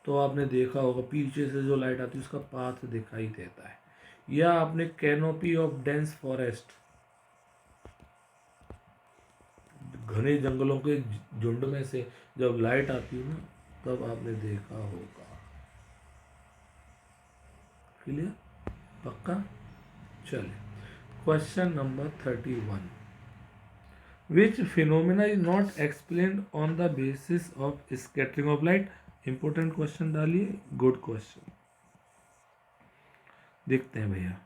तो आपने देखा होगा पीछे से जो लाइट आती है उसका पाथ दिखाई देता है। या आपने कैनोपी ऑफ डेंस फॉरेस्ट, घने जंगलों के झुंड में से जब लाइट आती है ना तब आपने देखा होगा। क्लियर? पक्का? चलिए question number 31, which phenomena is not explained on the basis of scattering of light? Important question डालिए, गुड क्वेश्चन। देखते हैं भैया।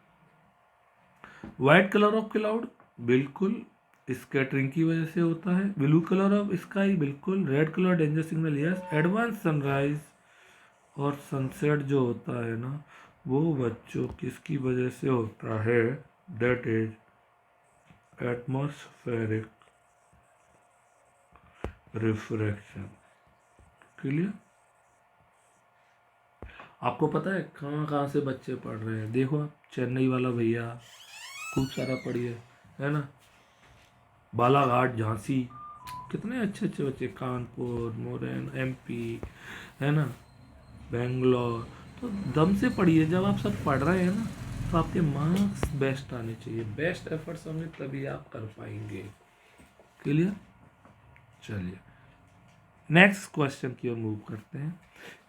व्हाइट कलर ऑफ क्लाउड बिल्कुल स्कैटरिंग की वजह से होता है। ब्लू कलर ऑफ स्काई बिल्कुल। Red colour danger signal yes. Advance sunrise और सनसेट जो होता है ना वो बच्चों किसकी वजह से होता है? That is atmospheric refraction. Clear? आपको पता है कहाँ कहाँ से बच्चे पढ़ रहे हैं? देखो आप, चेन्नई वाला भैया खूब सारा पढ़ी है ना, बालाघाट झांसी, कितने अच्छे अच्छे बच्चे, कानपुर, मोरन, एमपी, है ना, बेंगलोर। तो दम से पढ़िए। जब आप सब पढ़ रहे हैं ना तो आपके मार्क्स बेस्ट आने चाहिए। बेस्ट एफर्ट्स होंगे तभी आप कर पाएंगे। क्लियर? चलिए नेक्स्ट क्वेश्चन की ओर मूव करते हैं।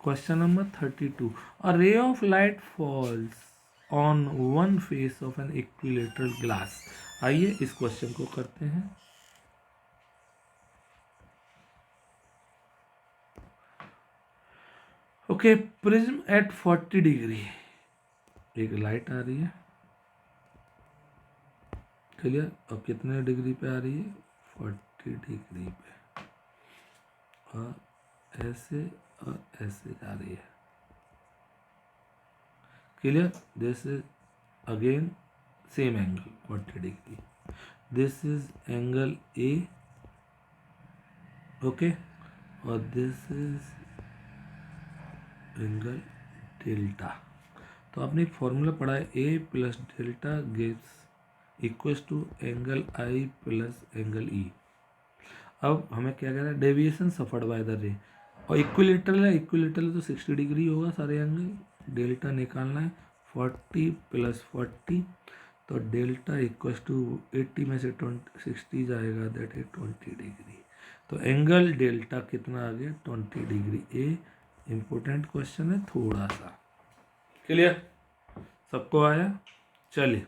Question number 32, a ray of light falls on one face of an equilateral glass. आइए इस क्वेश्चन को करते हैं। ओके, प्रिज्म एट 40 डिग्री, एक लाइट आ रही है। क्लियर? अब कितने डिग्री पे आ रही है? 40 डिग्री पे, और ऐसे जा रही है। Clear? This is again same angle 40 degree. This is angle A, okay, और दिस इज एंगल डेल्टा। तो आपने एक फॉर्मूला पढ़ा है, A plus delta gives equals to angle I plus angle E. अब हमें क्या कहना है? डेविएशन सफर्ड बाय द रे, और इक्विलेटरल है, इक्विलेटरल तो 60 डिग्री होगा सारे एंगल। डेल्टा निकालना है, 40 प्लस 40, तो डेल्टा इक्वल्स टू 80 में से 60 जाएगा, दैट इज 20 डिग्री। तो एंगल डेल्टा कितना आ गया? 20 डिग्री। ए इंपॉर्टेंट क्वेश्चन है थोड़ा सा। क्लियर? सबको आया? चलिए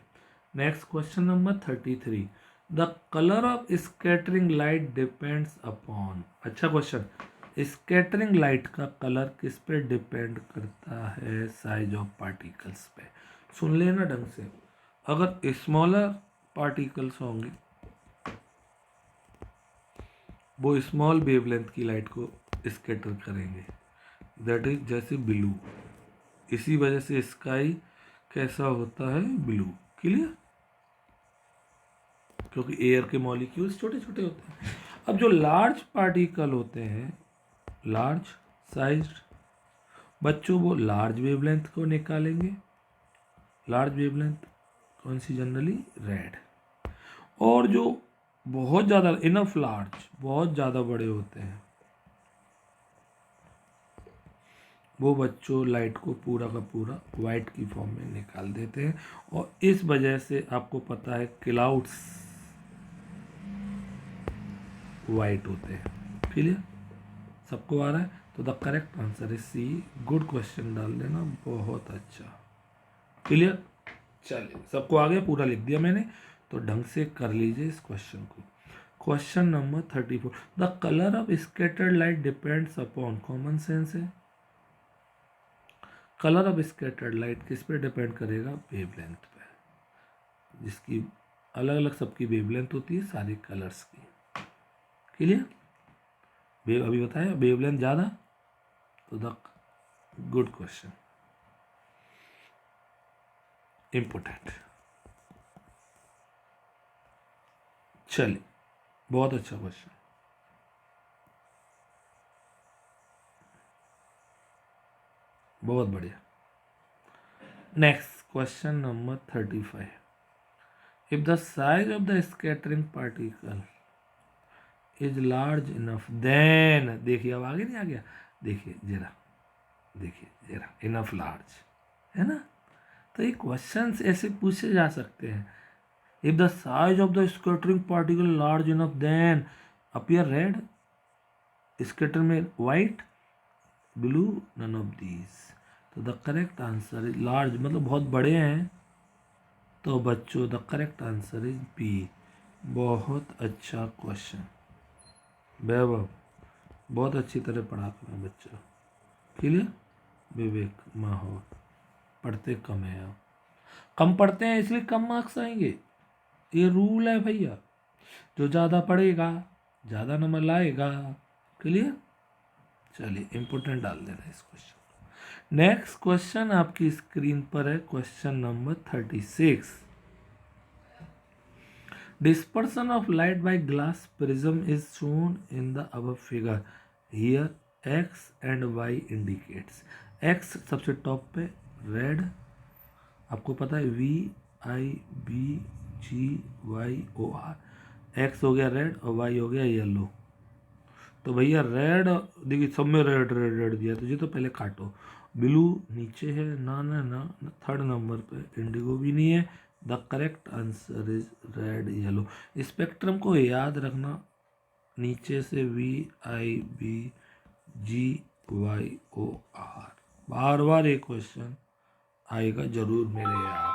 next question number 33, the colour of scattering light depends upon. अच्छा क्वेश्चन। स्कैटरिंग लाइट का कलर किस पे डिपेंड करता है? साइज ऑफ पार्टिकल्स पे। सुन लेना ढंग से। अगर स्मॉलर पार्टिकल्स होंगे वो स्मॉल वेवलेंथ की लाइट को स्कैटर करेंगे, दैट इज जैसे ब्लू। इसी वजह से स्काई कैसा होता है? ब्लू। क्लियर? क्योंकि एयर के मॉलिक्यूल्स छोटे छोटे होते हैं। अब जो लार्ज पार्टिकल होते हैं, लार्ज साइज बच्चों, वो लार्ज वेवलेंथ को निकालेंगे। लार्ज वेवलेंथ कौन सी? Generally red. और जो बहुत ज़्यादा इनफ लार्ज, बहुत ज़्यादा बड़े होते हैं, वो बच्चों लाइट को पूरा का पूरा वाइट की फॉर्म में निकाल देते हैं। और इस वजह से आपको पता है क्लाउड्स वाइट होते हैं। क्लियर? सबको आ रहा है? तो the correct answer is C. Good question डाल देना, बहुत अच्छा। क्लियर? चलिए सबको आ गया? पूरा लिख दिया मैंने, तो ढंग से कर लीजिए इस क्वेश्चन को। Question number 34, the colour of scattered light depends upon. Common sense है। कलर ऑफ स्कैटर्ड लाइट किस पे डिपेंड करेगा? वेवलेंथ पे, जिसकी अलग अलग सबकी वेवलेंथ होती है सारे कलर्स की। क्लियर? अभी बताया वेवलेंथ ज़्यादा, तो द गुड क्वेश्चन। इम्पोर्टेंट। चलिए, बहुत अच्छा क्वेश्चन। बहुत बढ़िया। Next question number 35। If the size of the scattering particle is large enough then, देखिए अब आगे नहीं आ गया, देखिए जरा, देखिए जरा, इनफ लार्ज है ना। तो ये क्वेश्चंस ऐसे पूछे जा सकते हैं। If the size of the scattering particle large enough then appear red, scatter में white, blue, none of these. तो the correct answer is large, मतलब बहुत बड़े हैं। तो बच्चों the correct answer is B. बहुत अच्छा क्वेश्चन वैभव, बहुत अच्छी तरह पढ़ा तुम्हें बच्चों। क्लियर? विवेक माहौल, पढ़ते कम है आप, कम पढ़ते हैं इसलिए कम मार्क्स आएंगे। ये रूल है भैया, जो ज़्यादा पढ़ेगा ज़्यादा नंबर लाएगा। क्लियर? चलिए इम्पोर्टेंट डाल देना इस क्वेश्चन। नेक्स्ट क्वेश्चन आपकी स्क्रीन पर है, question number 36। Dispersion of light by glass prism is shown in the above figure. Here X and Y indicates. X सबसे टॉप पे रेड, आपको पता है V I B G Y O R। X हो गया रेड और Y हो गया येलो। तो भैया रेड, देखिए सब में रेड रेड रेड दिया, तो ये तो पहले काटो। ब्लू नीचे है ना ना ना, थर्ड नंबर पे। इंडिगो भी नहीं है। The correct answer is red yellow. Spectrum को याद रखना, नीचे से VIBGYOR। बार बार एक क्वेश्चन आएगा जरूर मेरे यार।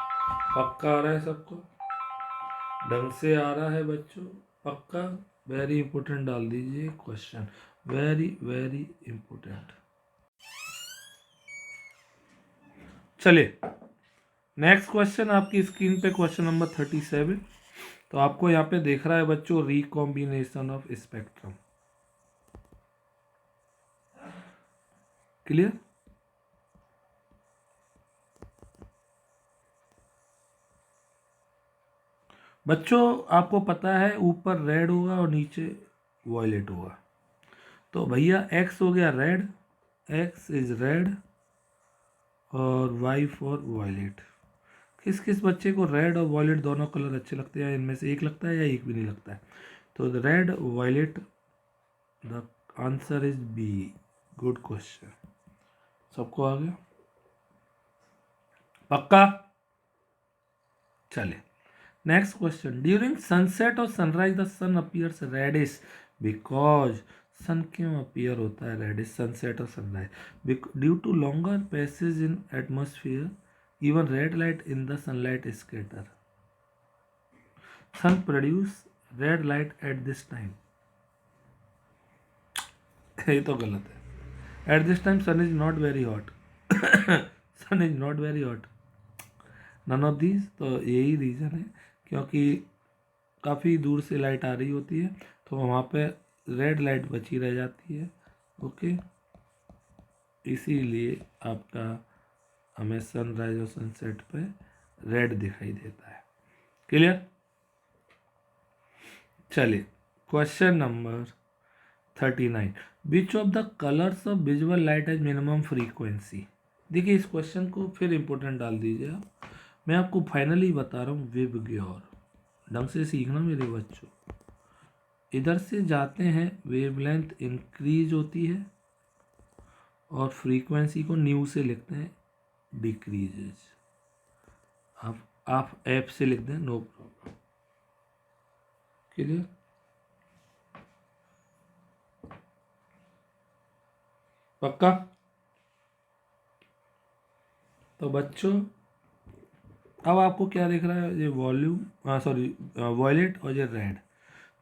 पक्का आ रहा है सबको? ढंग से आ रहा है बच्चों? पक्का? वेरी इंपॉर्टेंट डाल दीजिए क्वेश्चन, वेरी वेरी इंपॉर्टेंट। चलिए नेक्स्ट क्वेश्चन आपकी स्क्रीन पे, क्वेश्चन नंबर 37। तो आपको यहाँ पे देख रहा है बच्चों, रिकॉम्बिनेशन ऑफ स्पेक्ट्रम। क्लियर? बच्चों आपको पता है ऊपर रेड होगा और नीचे वॉयलेट होगा। तो भैया एक्स हो गया रेड, एक्स इज रेड, और वाई फॉर वॉयलेट। किस किस बच्चे को रेड और वॉयलेट दोनों कलर अच्छे लगते हैं? इनमें से एक लगता है या एक भी नहीं लगता है? तो red violet, the answer is B. Good question, सबको आ गया? पक्का? चले नेक्स्ट क्वेश्चन। ड्यूरिंग सनसेट और sunrise the sun appears reddish because, sun क्यों अपीयर होता है रेडिश सनसेट और sunrise? Due to longer passage in atmosphere, even red light in the sunlight scatter, sun produce red light at this time. ये तो गलत है। At this time sun is not very hot. Sun is not very hot, none of these. तो यही रीज़न है, क्योंकि काफ़ी दूर से लाइट आ रही होती है, तो वहाँ पे रेड लाइट बची रह जाती है। ओके, इसीलिए आपका हमें सनराइज और सनसेट पे रेड दिखाई देता है। क्लियर? चलिए question number 39। Which of the colours of visual light as minimum frequency? देखिए इस क्वेश्चन को फिर इंपॉर्टेंट डाल दीजिए आप। मैं आपको फाइनली बता रहा हूँ, विबग्योर, ढंग से सीखना मेरे बच्चों। इधर से जाते हैं, वेवलेंथ इंक्रीज होती है और फ्रीक्वेंसी को न्यू से लिखते हैं डिक्रीजेज। आप एफ से लिख दें, नो प्रॉब्लम। क्लियर? पक्का? तो बच्चों अब आपको क्या दिख रहा है? ये वॉल्यूम, सॉरी वॉयलेट और ये रेड।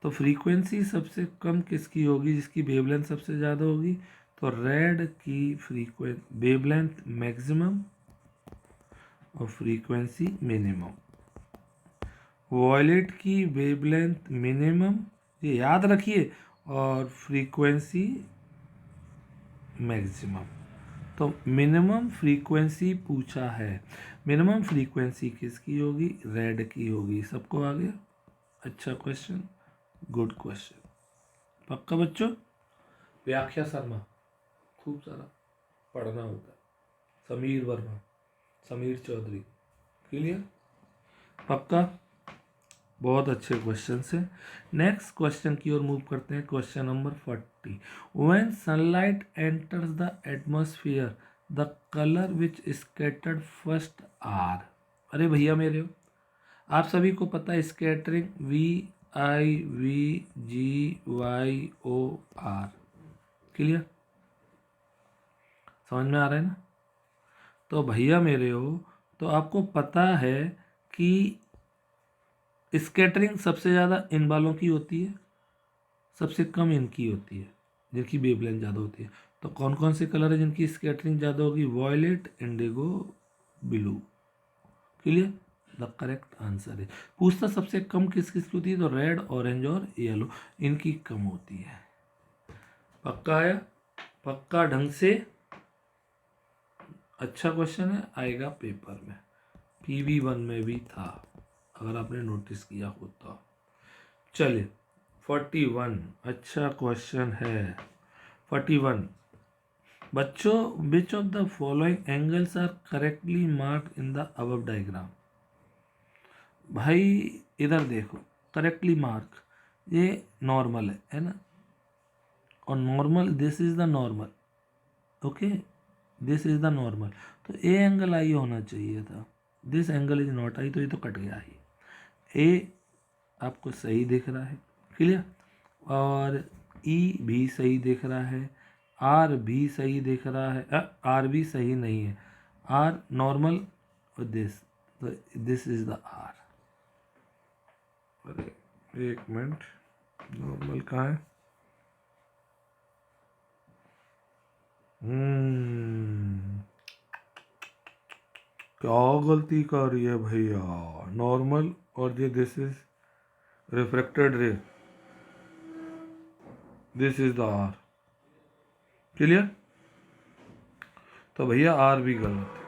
तो फ्रीक्वेंसी सबसे कम किसकी होगी? जिसकी वेवलेंथ सबसे ज़्यादा होगी। तो रेड की वेवलेंथ मैक्सिमम और फ्रीक्वेंसी मिनिमम। वॉयलेट की वेवलेंथ मिनिमम, ये याद रखिए, और फ्रीक्वेंसी मैक्सिमम। तो मिनिमम फ्रीक्वेंसी पूछा है, मिनिमम फ्रीक्वेंसी किसकी होगी? रेड की होगी। सबको आ गया? अच्छा क्वेश्चन, गुड क्वेश्चन। पक्का बच्चों? व्याख्या शर्मा खूब सारा पढ़ना होता है, समीर वर्मा, समीर चौधरी, क्लियर? पक्का? बहुत अच्छे क्वेश्चन है। नेक्स्ट क्वेश्चन की ओर मूव करते हैं। Question number 40। When sunlight enters the atmosphere the colour which scattered first are. अरे भैया मेरे हो, आप सभी को पता है स्कैटरिंग VIVGYOR, क्लियर? समझ में आ रहा है ना? तो भैया मेरे हो, तो आपको पता है कि स्कैटरिंग सबसे ज़्यादा इन वालों की होती है, सबसे कम इनकी होती है, जिनकी वेवलेंथ ज़्यादा होती है। तो कौन कौन से कलर है जिनकी स्कैटरिंग ज़्यादा होगी? Violet, indigo, blue, clear? The correct answer है। पूछता सबसे कम किस किस की होती है? तो रेड, ऑरेंज और येलो, इनकी कम होती है। पक्का आया? पक्का ढंग से? अच्छा क्वेश्चन है, आएगा पेपर में, PV1 में भी था, अगर आपने नोटिस किया हो तो। चलिए 41, अच्छा क्वेश्चन है 41। बच्चों, which of the following angles are correctly marked in the above diagram? भाई इधर देखो, करेक्टली मार्क, ये नॉर्मल है ना? और normal, this is the normal, okay, this is the normal. तो ए एंगल आई होना चाहिए था, this angle is not I, तो ये तो कट गया ही। ए आपको सही दिख रहा है, क्लियर? और ई भी सही दिख रहा है, आर भी सही दिख रहा है, आर भी सही नहीं है, आर नॉर्मल, और दिस, तो दिस इज द आर। अरे एक मिनट, नॉर्मल कहाँ है? क्या गलती कर रही है भैया? नॉर्मल और ये this is refracted ray, this is the R, clear? तो भैया आर भी गलत है,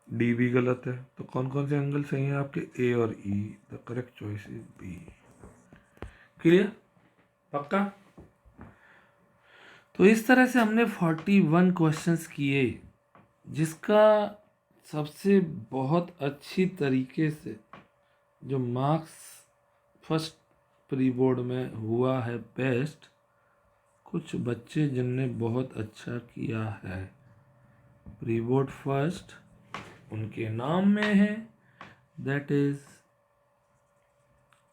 डी भी गलत है, तो कौन कौन से एंगल सही हैं आपके? ए और E, the correct choice is B, clear? पक्का? तो इस तरह से हमने 41 क्वेश्चंस किए, जिसका सबसे बहुत अच्छी तरीके से जो मार्क्स फर्स्ट प्री बोर्ड में हुआ है बेस्ट, कुछ बच्चे जिनने बहुत अच्छा किया है प्री बोर्ड फर्स्ट, उनके नाम में है, that is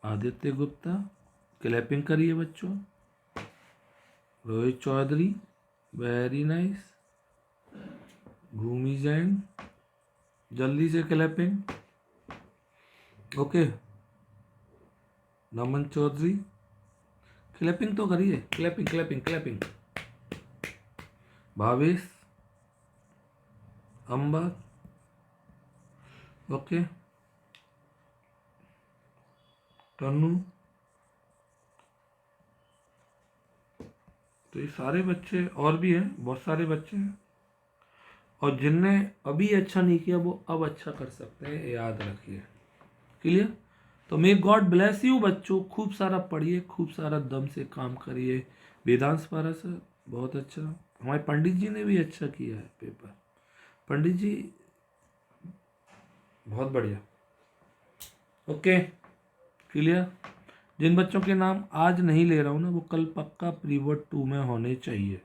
Aditya Gupta, clapping करिए बच्चों। Rohit Chaudhary, very nice. भूमि जैन, जल्दी से clapping, okay. Naman Chaudhary, clapping तो करिए, clapping clapping clapping. Bhavesh, Ambar, okay. Tanu, तो ये सारे बच्चे, और भी हैं, बहुत सारे बच्चे हैं, और जिनने अभी अच्छा नहीं किया वो अब अच्छा कर सकते हैं, याद रखिए, क्लियर? तो मे गॉड ब्लेस यू बच्चों, खूब सारा पढ़िए, खूब सारा दम से काम करिए। वेदांश पारा सर बहुत अच्छा, हमारे पंडित जी ने भी अच्छा किया है पेपर, पंडित जी बहुत बढ़िया, ओके, क्लियर? जिन बच्चों के नाम आज नहीं ले रहा हूँ ना, वो कल पक्का प्री बोर्ड 2 में होने चाहिए।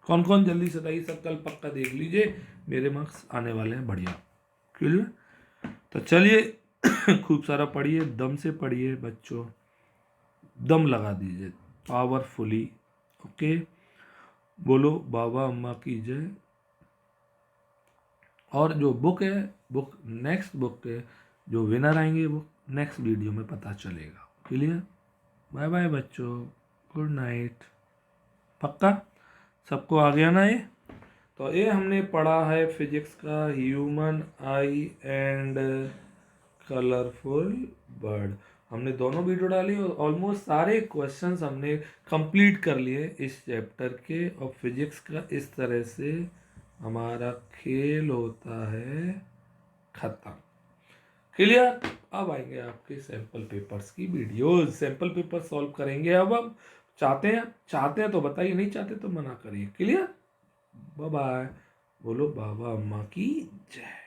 कौन कौन जल्दी से बताइए, सब कल पक्का देख लीजिए, मेरे मार्क्स आने वाले हैं बढ़िया, क्लियर? तो चलिए खूब सारा पढ़िए, दम से पढ़िए बच्चों, दम लगा दीजिए पावरफुली, ओके। बोलो बाबा अम्मा की जय। और जो बुक है, बुक नेक्स्ट बुक के जो विनर आएंगे वो नेक्स्ट वीडियो में पता चलेगा, क्लियर? बाय बाय बच्चों, गुड नाइट। पक्का सबको आ गया ना ये? तो ये हमने पढ़ा है फिजिक्स का human I and colourful bird. हमने दोनों वीडियो डाली और ऑलमोस्ट सारे क्वेश्चंस हमने कंप्लीट कर लिए इस चैप्टर के, और फिजिक्स का इस तरह से हमारा खेल होता है खत्म। क्लियर? अब आएंगे आपके सैंपल पेपर्स की वीडियोस। सैंपल पेपर सॉल्व करेंगे अब हम। चाहते हैं तो बताइए, नहीं चाहते तो मना करिए। क्लियर? Bye bye. बोलो बाबा अम्मा की जय।